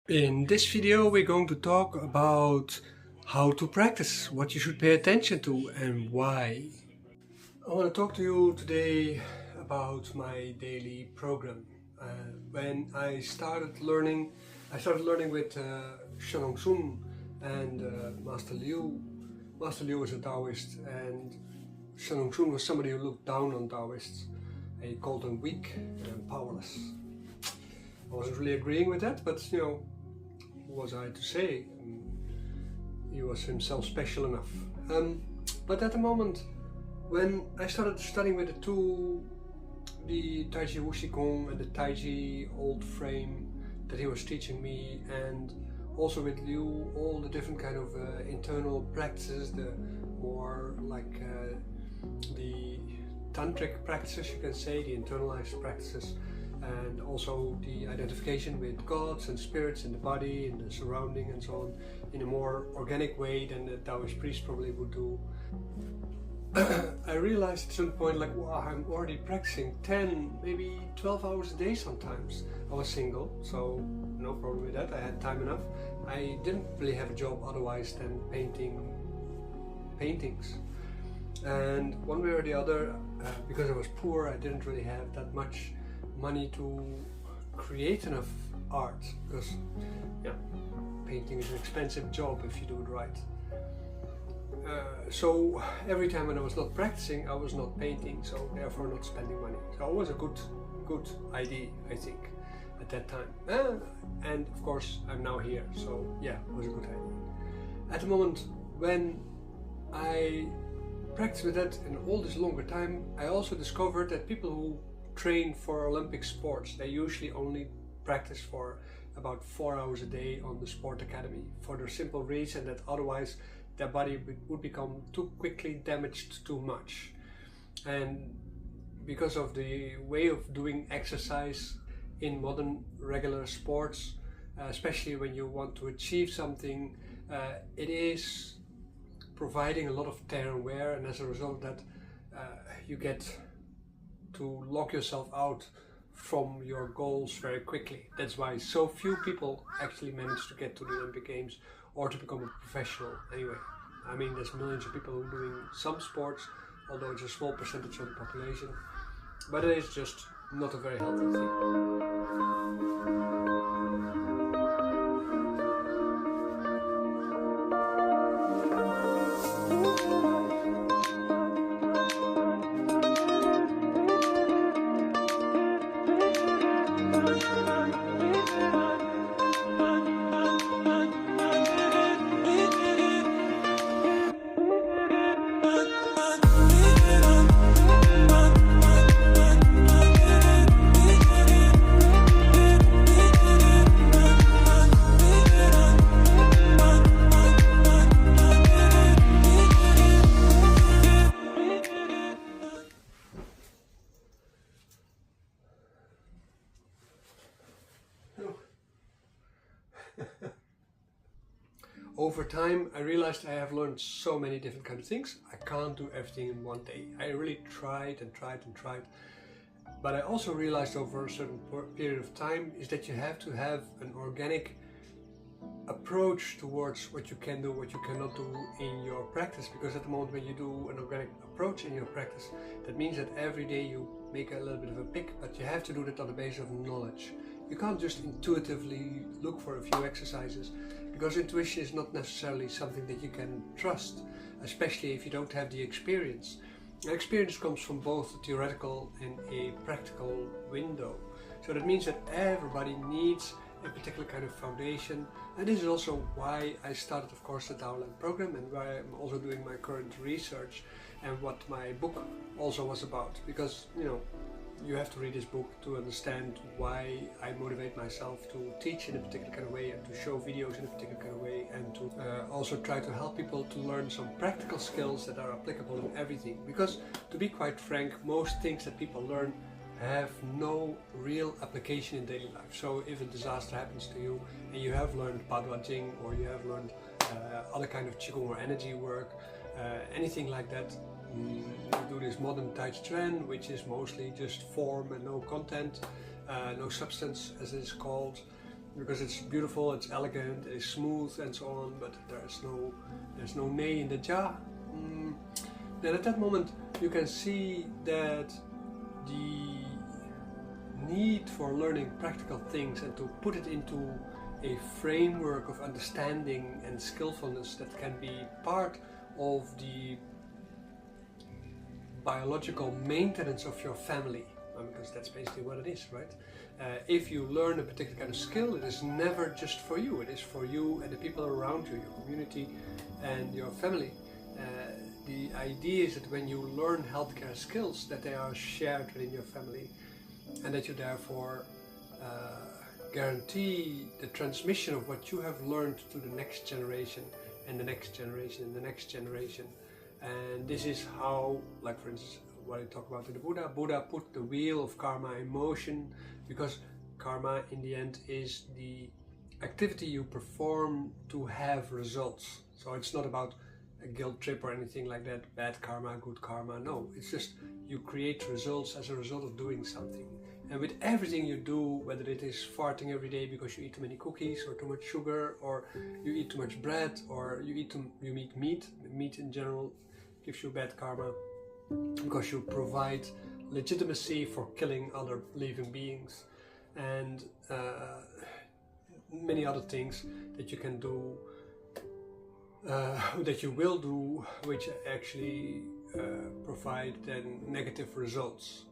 In this video we're going to talk about how to practice, what you should pay attention to and why. I want to talk to you today about my daily program. When I started learning with Shanong Sun and Master Liu. Master Liu was a Daoist and Shanong Sun was somebody who looked down on Daoists. He called them weak and powerless. I wasn't really agreeing with that, but you know, who was I to say? He was himself special enough. But at the moment, when I started studying with the Taiji Wuxigong and the Taiji old frame that he was teaching me, and also with Liu, all the different kind of internal practices, the more like the tantric practices, you can say, the internalized practices, and also the identification with gods and spirits in the body, in the surrounding and so on, in a more organic way than the Daoist priest probably would do. I realized at some point, like, wow, I'm already practicing 10, maybe 12 hours a day sometimes. I was single, so no problem with that, I had time enough. I didn't really have a job otherwise than painting paintings. And one way or the other, because I was poor, I didn't really have that much money to create enough art, because yeah, painting is an expensive job if you do it right. So every time when I was not practicing, I was not painting, so therefore not spending money. So it was a good idea, I think, at that time. And of course I'm now here, so yeah, it was a good idea. At the moment when I practice with that in all this longer time, I also discovered that people who train for Olympic sports, they usually only practice for about 4 hours a day on the sport academy, for the simple reason that otherwise their body would become too quickly damaged too much. And because of the way of doing exercise in modern regular sports, especially when you want to achieve something, it is providing a lot of tear and wear, and as a result of that you get to lock yourself out from your goals very quickly. That's why so few people actually manage to get to the Olympic Games or to become a professional anyway. I mean, there's millions of people who are doing some sports, although it's a small percentage of the population, but it is just not a very healthy thing. Over time, I realized I have learned so many different kind of things. I can't do everything in one day. I really tried and tried and tried. But I also realized over a certain period of time is that you have to have an organic approach towards what you can do, what you cannot do in your practice. Because at the moment when you do an organic approach in your practice, that means that every day you make a little bit of a pick, but you have to do that on the basis of knowledge. You can't just intuitively look for a few exercises, because intuition is not necessarily something that you can trust, especially if you don't have the experience. The experience comes from both a theoretical and a practical window. So that means that everybody needs a particular kind of foundation, and this is also why I started, of course, the Daoland program, and why I'm also doing my current research and what my book also was about. Because, you know, you have to read this book to understand why I motivate myself to teach in a particular kind of way and to show videos in a particular kind of way, and to also try to help people to learn some practical skills that are applicable in everything. Because to be quite frank, most things that people learn have no real application in daily life. So if a disaster happens to you and you have learned Padua Jing, or you have learned other kind of Qigong or energy work, anything like that, you do this modern Tai Chi Chuan, which is mostly just form and no content, no substance as it is called. because it's beautiful, it's elegant, it's smooth and so on, but there's no nay in the ja, then at that moment you can see that the need for learning practical things and to put it into a framework of understanding and skillfulness that can be part of the biological maintenance of your family, because that's basically what it is, right? If you learn a particular kind of skill, it is never just for you, it is for you and the people around you, your community and your family. The idea is that when you learn healthcare skills, that they are shared within your family, and that you therefore guarantee the transmission of what you have learned to the next generation and the next generation and the next generation. And this is how, like for instance, what I talk about in the Buddha put the wheel of karma in motion, because karma in the end is the activity you perform to have results. So it's not about a guilt trip or anything like that, bad karma, good karma, no. It's just you create results as a result of doing something. And with everything you do, whether it is farting every day because you eat too many cookies or too much sugar, or you eat too much bread, or you eat meat in general gives you bad karma because you provide legitimacy for killing other living beings, and many other things that you can do, that you will do, which actually provide then negative results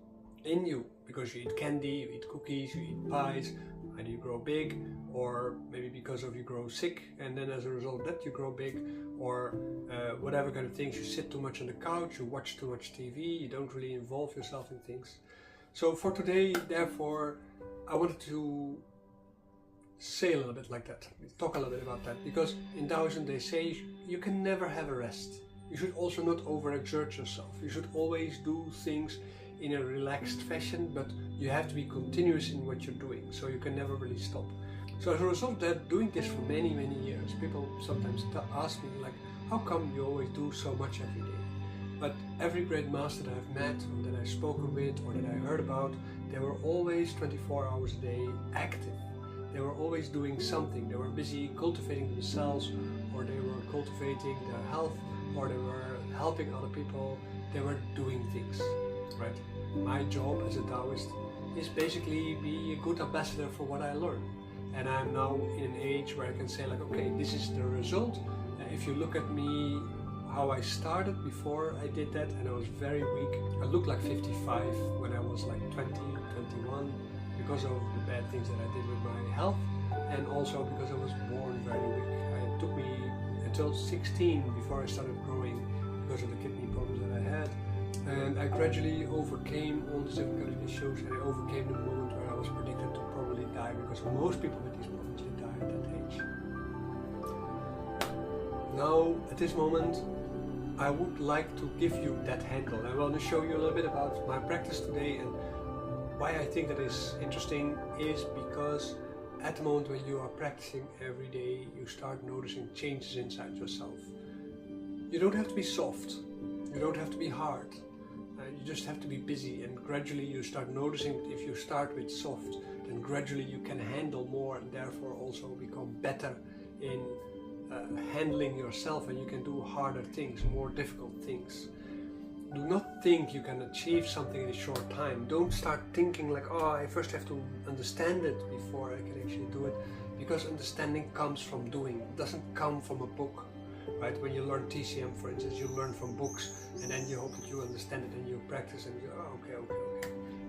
in you, because you eat candy, you eat cookies, you eat pies, and you grow big, or maybe because of you grow sick, and then as a result of that you grow big, or whatever kind of things. You sit too much on the couch, you watch too much TV, you don't really involve yourself in things. So for today, therefore, I wanted to say a little bit like that, talk a little bit about that, because in Daoism they say you can never have a rest. You should also not overexert yourself. You should always do things in a relaxed fashion, but you have to be continuous in what you're doing, so you can never really stop. So as a result of that, doing this for many years, people sometimes ask me, like, how come you always do so much every day? But every great master that I've met, or that I've spoken with, or that I heard about, they were always 24 hours a day active. They were always doing something. They were busy cultivating themselves, or they were cultivating their health, or they were helping other people. They were doing things, right? My job as a Daoist is basically be a good ambassador for what I learned. And I'm now in an age where I can say, like, okay, this is the result. If you look at me, how I started before I did that, and I was very weak. I looked like 55 when I was like 20, 21, because of the bad things that I did with my health, and also because I was born very weak. It took me until 16 before I started growing because of the kidney problems that I had. And I gradually overcame all these different kind of issues, and I overcame the moment where I was predicted to probably die, because most people with these problems, they die at that age. Now, at this moment, I would like to give you that handle. I want to show you a little bit about my practice today, and why I think that is interesting is because at the moment when you are practicing every day, you start noticing changes inside yourself. You don't have to be soft, you don't have to be hard. You just have to be busy, and gradually you start noticing that if you start with soft, then gradually you can handle more, and therefore also become better in handling yourself, and you can do harder things, more difficult things. Do not think you can achieve something in a short time. Don't start thinking like, oh, I first have to understand it before I can actually do it, because understanding comes from doing. It doesn't come from a book. Right? When you learn TCM, for instance, you learn from books, and then you hope that you understand it and you practice, and you go, oh, okay.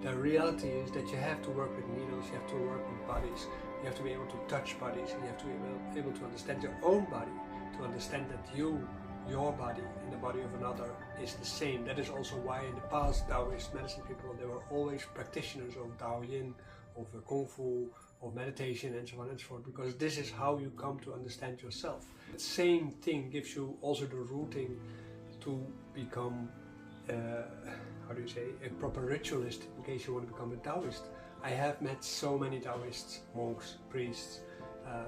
The reality is that you have to work with needles, you have to work with bodies, you have to be able to touch bodies, and you have to be able to understand your own body, to understand that your body and the body of another is the same. That is also why in the past Daoist medicine people, they were always practitioners of Dao Yin, of Kung Fu, of meditation, and so on and so forth, because this is how you come to understand yourself. The same thing gives you also the rooting to become, a proper ritualist, in case you want to become a Daoist. I have met so many Daoists, monks, priests,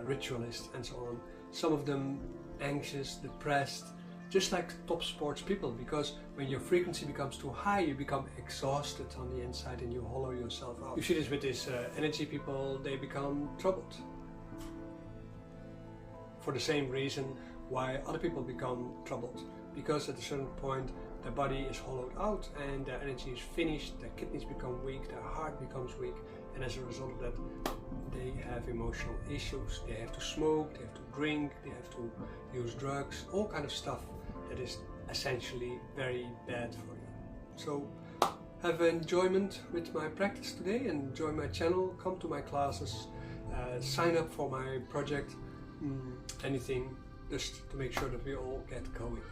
ritualists, and so on. Some of them anxious, depressed, just like top sports people, because when your frequency becomes too high, you become exhausted on the inside and you hollow yourself out. You see this with these energy people, they become troubled. for the same reason why other people become troubled. Because at a certain point their body is hollowed out and their energy is finished, their kidneys become weak, their heart becomes weak, and as a result of that they have emotional issues. They have to smoke, they have to drink, they have to use drugs, all kind of stuff that is essentially very bad for you. So have enjoyment with my practice today and join my channel, come to my classes, sign up for my project, anything, just to make sure that we all get going.